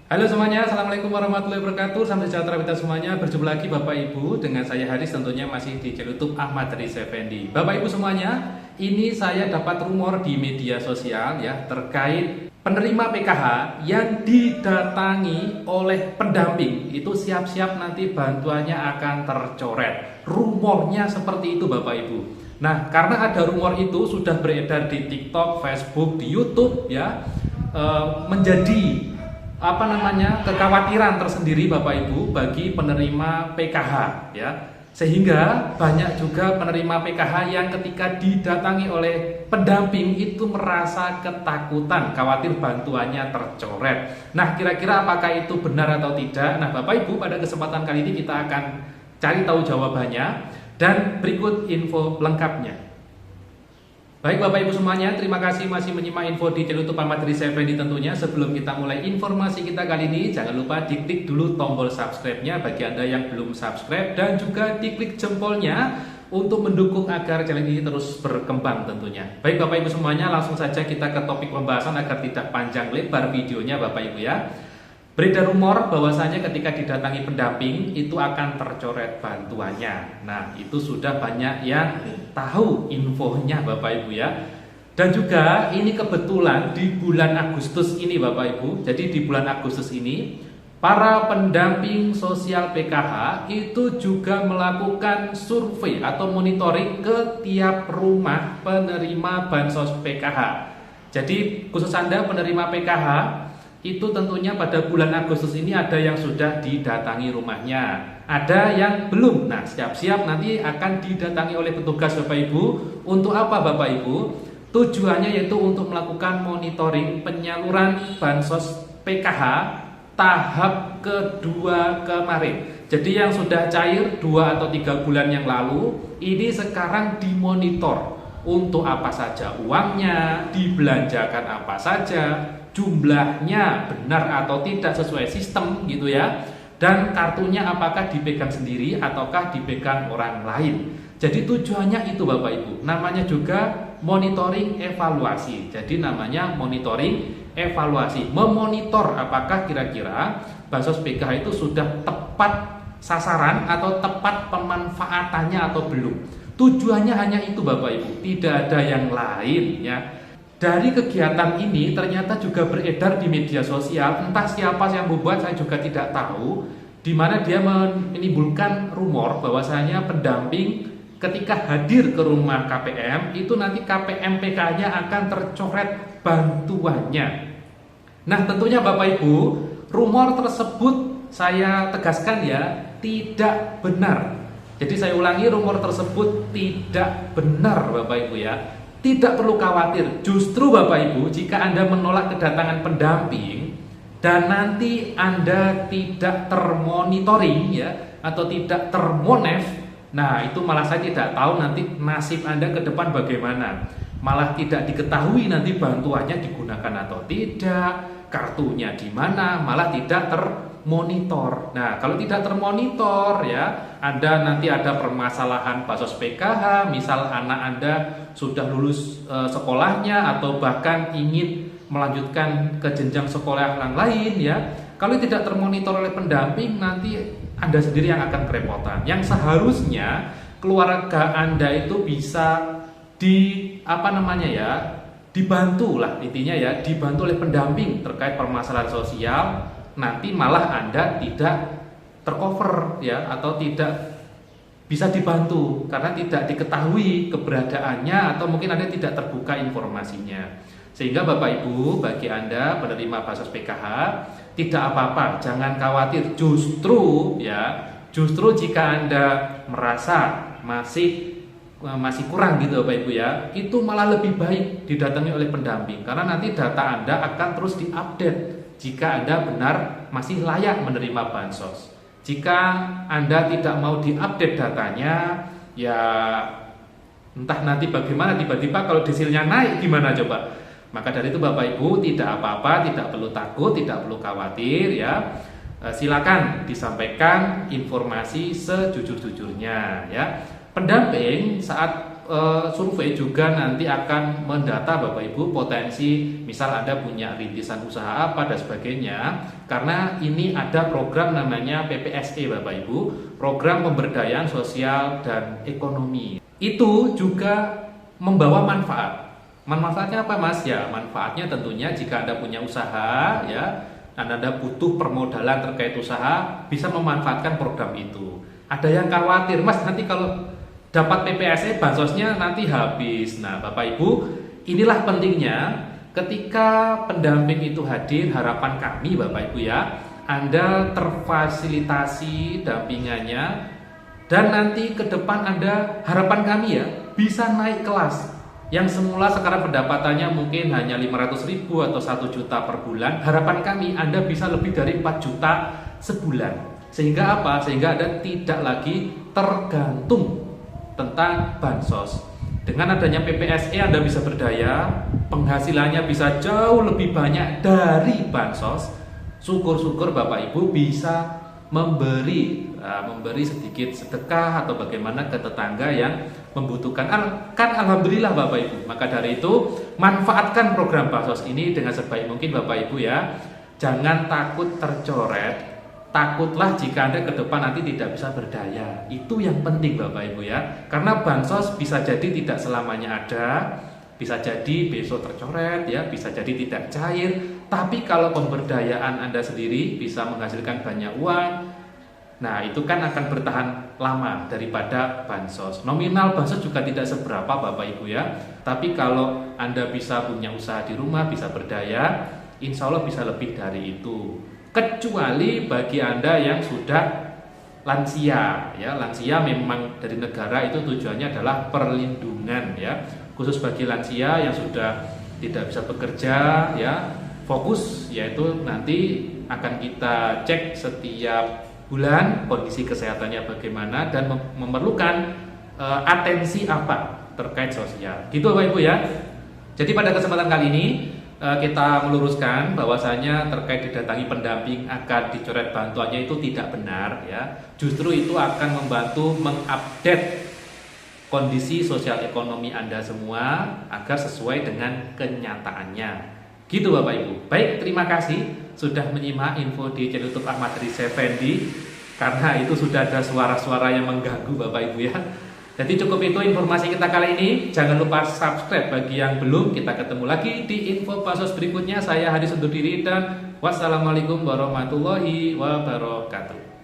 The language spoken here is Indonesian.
Halo semuanya, Assalamualaikum warahmatullahi wabarakatuh. Salam sejahtera kita semuanya. Berjumpa lagi Bapak Ibu dengan saya Haris, tentunya masih di channel YouTube Ahmad Haris Effendi. Bapak Ibu semuanya, ini saya dapat rumor di media sosial ya terkait penerima PKH yang didatangi oleh pendamping itu siap-siap nanti bantuannya akan tercoret. Rumornya seperti itu Bapak Ibu. Nah, karena ada rumor itu sudah beredar di TikTok, Facebook, di YouTube ya, menjadi kekhawatiran tersendiri Bapak Ibu bagi penerima PKH ya. Sehingga banyak juga penerima PKH yang ketika didatangi oleh pendamping itu merasa ketakutan, khawatir bantuannya tercoret. Nah, kira-kira apakah itu benar atau tidak? Nah, Bapak Ibu, pada kesempatan kali ini kita akan cari tahu jawabannya dan berikut info lengkapnya. Baik Bapak Ibu semuanya, terima kasih masih menyimak info di channel YouTube Ahmad Haris Effendi tentunya. Sebelum kita mulai informasi kita kali ini, jangan lupa diklik dulu tombol subscribe-nya bagi Anda yang belum subscribe, dan juga diklik jempolnya untuk mendukung agar channel ini terus berkembang tentunya. Baik Bapak Ibu semuanya, langsung saja kita ke topik pembahasan agar tidak panjang lebar videonya Bapak Ibu ya. Beredar rumor bahwasanya ketika didatangi pendamping itu akan tercoret bantuannya. Nah, itu sudah banyak yang tahu infonya Bapak Ibu ya. Dan juga ini kebetulan di bulan Agustus ini Bapak Ibu. Jadi di bulan Agustus ini para pendamping sosial PKH itu juga melakukan survei atau monitoring ke tiap rumah penerima bansos PKH. Jadi khusus Anda penerima PKH itu tentunya pada bulan Agustus ini ada yang sudah didatangi rumahnya, ada yang belum. Nah, siap-siap nanti akan didatangi oleh petugas Bapak Ibu. Untuk apa Bapak Ibu? Tujuannya yaitu untuk melakukan monitoring penyaluran bansos PKH tahap kedua kemarin. Jadi yang sudah cair 2 atau 3 bulan yang lalu, ini sekarang dimonitor untuk apa saja uangnya, dibelanjakan apa saja, jumlahnya benar atau tidak sesuai sistem gitu ya, dan kartunya apakah dipegang sendiri ataukah dipegang orang lain. Jadi tujuannya itu Bapak Ibu, namanya juga monitoring evaluasi. Jadi namanya monitoring evaluasi, memonitor apakah kira-kira bansos PKH itu sudah tepat sasaran atau tepat pemanfaatannya atau belum. Tujuannya hanya itu Bapak Ibu, tidak ada yang lain ya. Dari kegiatan ini ternyata juga beredar di media sosial, entah siapa yang membuat saya juga tidak tahu, di mana dia menimbulkan rumor bahwasanya pendamping ketika hadir ke rumah KPM itu nanti KPM PK-nya akan tercoret bantuannya. Nah, tentunya Bapak Ibu, rumor tersebut saya tegaskan ya, tidak benar. Jadi saya ulangi, rumor tersebut tidak benar Bapak Ibu ya. Tidak perlu khawatir, justru Bapak Ibu, jika Anda menolak kedatangan pendamping dan nanti Anda tidak termonitoring ya, atau tidak termonef, nah itu malah saya tidak tahu nanti nasib Anda ke depan bagaimana. Malah tidak diketahui nanti bantuannya digunakan atau tidak, kartunya di mana, malah tidak termonitor. Nah, kalau tidak termonitor ya, Anda nanti ada permasalahan bansos PKH, misal anak Anda sudah lulus sekolahnya atau bahkan ingin melanjutkan ke jenjang sekolah yang lain ya. Kalau tidak termonitor oleh pendamping, nanti Anda sendiri yang akan kerepotan. Yang seharusnya keluarga Anda itu bisa dibantu lah intinya ya, dibantu oleh pendamping terkait permasalahan sosial. Nanti malah Anda tidak tercover ya, atau tidak bisa dibantu karena tidak diketahui keberadaannya, atau mungkin Anda tidak terbuka informasinya. Sehingga Bapak Ibu, bagi Anda penerima bansos PKH, tidak apa-apa, jangan khawatir. Justru jika Anda merasa masih kurang gitu Bapak Ibu ya, itu malah lebih baik didatangi oleh pendamping, karena nanti data Anda akan terus diupdate jika Anda benar masih layak menerima bansos. Jika Anda tidak mau diupdate datanya, ya entah nanti bagaimana, tiba-tiba kalau desilnya naik gimana coba. Maka dari itu Bapak Ibu, tidak apa-apa, tidak perlu takut, tidak perlu khawatir ya. Silakan disampaikan informasi sejujur-jujurnya ya. Pendamping saat survei juga nanti akan mendata Bapak Ibu potensi, misal Anda punya rintisan usaha apa dan sebagainya, karena ini ada program namanya PPSE Bapak Ibu, program pemberdayaan sosial dan ekonomi. Itu juga membawa manfaat. Manfaatnya apa Mas? Ya, manfaatnya tentunya jika Anda punya usaha ya, dan Anda butuh permodalan terkait usaha, bisa memanfaatkan program itu. Ada yang khawatir, Mas nanti kalau dapat PPSE bansosnya nanti habis. Nah Bapak Ibu, inilah pentingnya ketika pendamping itu hadir, harapan kami Bapak Ibu ya, Anda terfasilitasi dampingannya, dan nanti ke depan Anda, harapan kami ya, bisa naik kelas. Yang semula sekarang pendapatannya mungkin hanya 500.000 atau 1 juta per bulan, harapan kami Anda bisa lebih dari 4 juta sebulan. Sehingga apa? Sehingga Anda tidak lagi tergantung tentang bansos. Dengan adanya PPSE Anda bisa berdaya, penghasilannya bisa jauh lebih banyak dari bansos. Syukur-syukur Bapak Ibu bisa memberi sedikit sedekah atau bagaimana ke tetangga yang membutuhkan. Kan alhamdulillah Bapak Ibu. Maka dari itu manfaatkan program bansos ini dengan sebaik mungkin Bapak Ibu ya. Jangan takut tercoret. Takutlah jika Anda ke depan nanti tidak bisa berdaya. Itu yang penting Bapak Ibu ya. Karena bansos bisa jadi tidak selamanya ada, bisa jadi besok tercoret ya, bisa jadi tidak cair. Tapi kalau pemberdayaan Anda sendiri bisa menghasilkan banyak uang, nah itu kan akan bertahan lama daripada bansos. Nominal bansos juga tidak seberapa Bapak Ibu ya. Tapi kalau Anda bisa punya usaha di rumah, bisa berdaya, insya Allah bisa lebih dari itu. Kecuali bagi Anda yang sudah lansia ya, lansia memang dari negara itu tujuannya adalah perlindungan ya, khusus bagi lansia yang sudah tidak bisa bekerja ya, fokus yaitu nanti akan kita cek setiap bulan kondisi kesehatannya bagaimana dan memerlukan atensi apa terkait sosial gitu Bapak Ibu ya. Jadi pada kesempatan kali ini kita meluruskan bahwasanya terkait didatangi pendamping akan dicoret bantuannya itu tidak benar ya. Justru itu akan membantu mengupdate kondisi sosial ekonomi Anda semua agar sesuai dengan kenyataannya. Gitu Bapak Ibu. Baik, terima kasih sudah menyimak info di channel YouTube Ahmad Riza Effendi, karena itu sudah ada suara-suara yang mengganggu Bapak Ibu ya. Jadi cukup itu informasi kita kali ini. Jangan lupa subscribe bagi yang belum. Kita ketemu lagi di info bansos berikutnya. Saya Hadis undur diri dan wassalamualaikum warahmatullahi wabarakatuh.